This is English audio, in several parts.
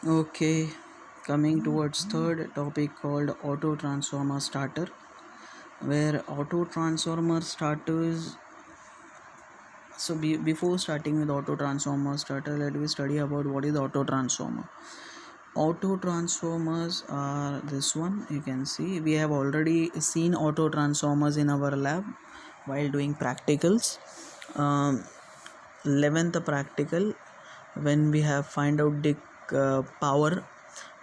Okay, coming towards third topic called auto transformer starter, where auto transformer starters. Before starting with auto transformer starter, let me study about what is auto transformer. Auto transformers are this one. You can see we have already seen auto transformers in our lab while doing practicals. Um, 11th practical, when we have find out the power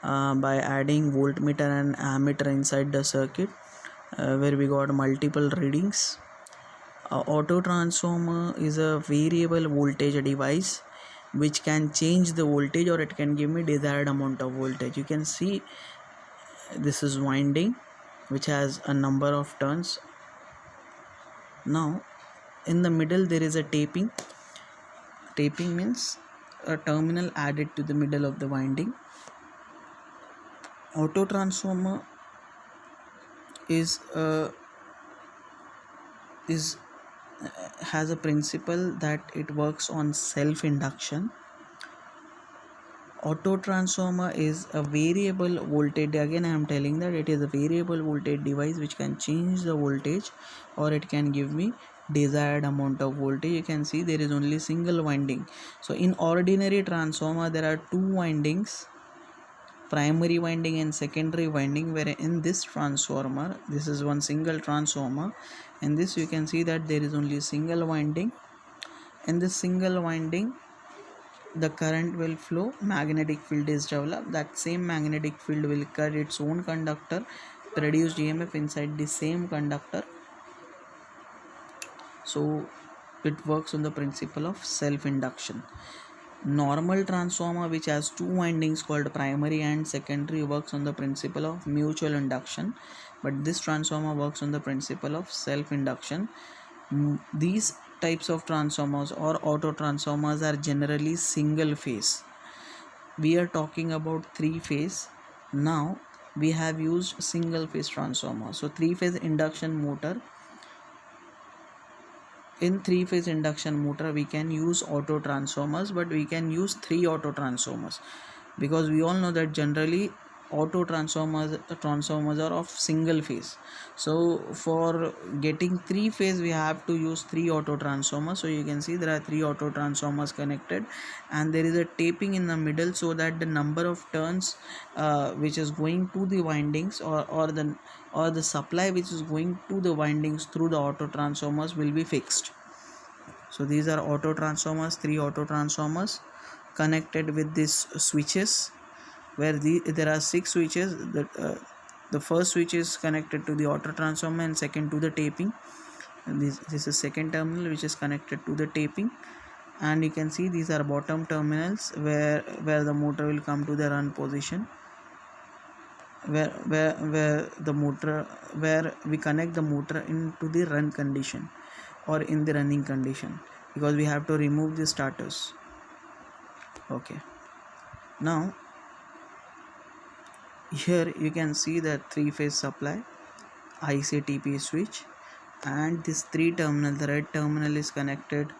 by adding voltmeter and ammeter inside the circuit, where we got multiple readings. Auto transformer is a variable voltage device which can change the voltage, or it can give me desired amount of voltage. You can see this is winding which has a number of turns. Now in the middle there is a taping means a terminal added to the middle of the winding. Auto transformer is is has a principle that it works on self induction. Auto transformer is a variable voltage. Again, I am telling that it is a variable voltage device which can change the voltage, or it can give me desired amount of voltage. You can see there is only single winding. So in ordinary transformer there are two windings, primary winding and secondary winding, where in this transformer, this is one single transformer. In this you can see that there is only single winding. In this single winding the current will flow, magnetic field is developed. That same magnetic field will carry its own conductor, produce EMF inside the same conductor. So it works on the principle of self induction. Normal transformer which has two windings called primary and secondary works on the principle of mutual induction, but this transformer works on the principle of self induction. These types of transformers or auto transformers are generally single phase. We are talking about three phase. Now we have used single phase transformer. So three phase induction motor, in three phase induction motor we can use auto transformers, but we can use three auto transformers, because we all know that generally auto transformers are of single phase. So for getting three phase we have to use three auto transformers. So you can see there are three auto transformers connected, and there is a taping in the middle so that the number of turns which is going to the windings, or the supply which is going to the windings through the auto transformers will be fixed. So these are auto transformers, three auto transformers connected with these switches, where there are six switches. The first switch is connected to the auto transformer and second to the taping. And this is second terminal which is connected to the taping, and you can see these are bottom terminals where the motor will come to the run position, where we connect the motor into the run condition or in the running condition, because we have to remove the starters. Okay, now here you can see that three phase supply, ICTP switch, and this three terminal, the red terminal is connected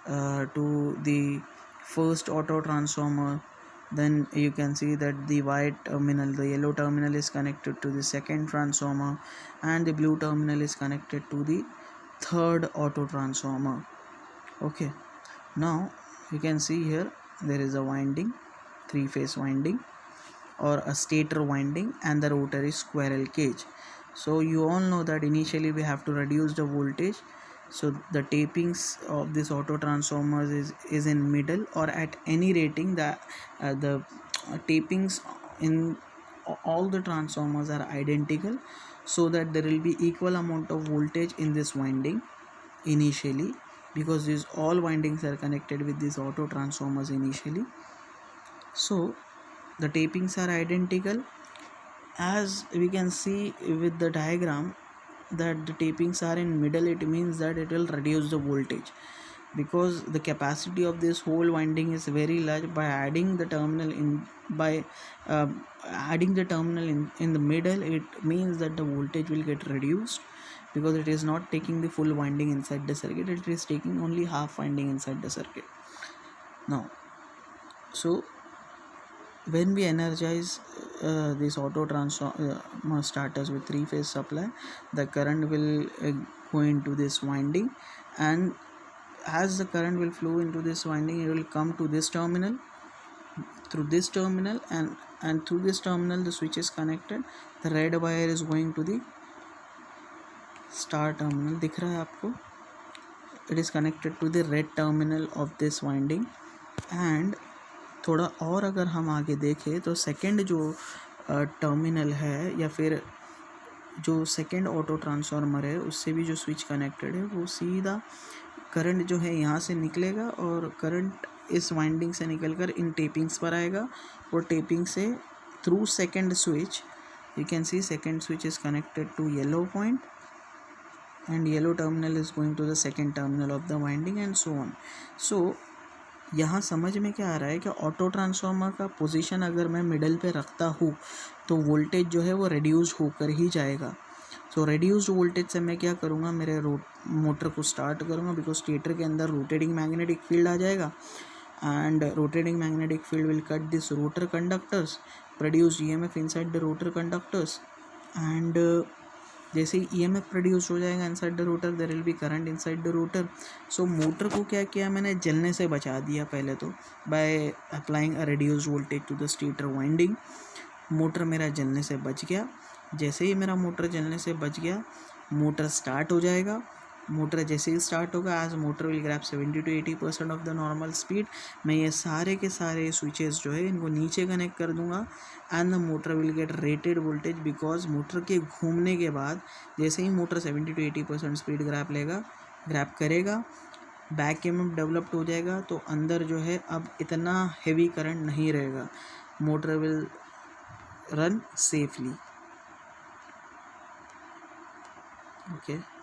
to the first auto transformer. Then you can see that the white terminal, the yellow terminal is connected to the second transformer, and the blue terminal is connected to the third auto transformer. Okay, now you can see here there is a winding, three phase winding or a stator winding, and the rotor is squirrel cage. So you all know that initially we have to reduce the voltage. So the tapings of this auto transformers is in middle or at any rating. The tapings in all the transformers are identical, so that there will be equal amount of voltage in this winding initially, because these all windings are connected with these auto transformers initially. So the tapings are identical. As we can see with the diagram that the tapings are in middle, it means that it will reduce the voltage, because the capacity of this whole winding is very large. By adding the terminal in the middle, it means that the voltage will get reduced, because it is not taking the full winding inside the circuit, it is taking only half winding inside the circuit. Now, so when we energize this auto transformer starters with three-phase supply, the current will go into this winding, and as the current will flow into this winding, it will come to this terminal, through this terminal, and through this terminal the switch is connected. The red wire is going to the star terminal, दिख रहा है आपको? It is connected to the red terminal of this winding. and थोड़ा और अगर हम आगे देखें तो सेकंड जो टर्मिनल है या फिर जो सेकंड ऑटो ट्रांसफार्मर है उससे भी जो स्विच कनेक्टेड है, वो सीधा करंट जो है यहाँ से निकलेगा और करंट इस वाइंडिंग से निकलकर इन टेपिंग्स पर आएगा, और टेपिंग से through second switch, you can see second switch is connected to yellow point, and yellow terminal is going to the second terminal of the winding, and so on. So यहाँ समझ में क्या आ रहा है कि ऑटो ट्रांसफार्मर का position अगर मैं मिडल पे रखता हूँ तो वोल्टेज जो है वो रिड्यूस होकर ही जाएगा. तो रिड्यूस्ड वोल्टेज से मैं क्या करूँगा, मेरे मोटर को स्टार्ट करूँगा, बिकॉज स्टेटर के अंदर रोटेटिंग मैग्नेटिक फील्ड आ जाएगा, and rotating magnetic field will cut this rotor conductors, produce EMF inside the rotor conductors, and जैसे ही ईएमएफ प्रोड्यूस हो जाएगा inside the rotor, there will be current inside the rotor. So motor को क्या किया मैंने, जलने से बचा दिया पहले तो, by applying a reduced voltage to the stator winding. Motor मेरा जलने से बच गया. जैसे ही मेरा मोटर जलने से बच गया, मोटर स्टार्ट हो जाएगा. मोटर जैसे ही स्टार्ट होगा, as motor will grab 70 to 80% of the normal speed, मैं ये सारे के सारे स्विचेस जो है इनको नीचे कनेक्ट कर दूंगा, and the motor will get rated voltage, because motor के घूमने के बाद जैसे ही मोटर 70 to 80% स्पीड ग्रैब करेगा, बैक ईएमएफ डेवलप्ड हो जाएगा, तो अंदर जो है अब इतना हेवी करंट नहीं रहेगा, motor will run safely. Okay.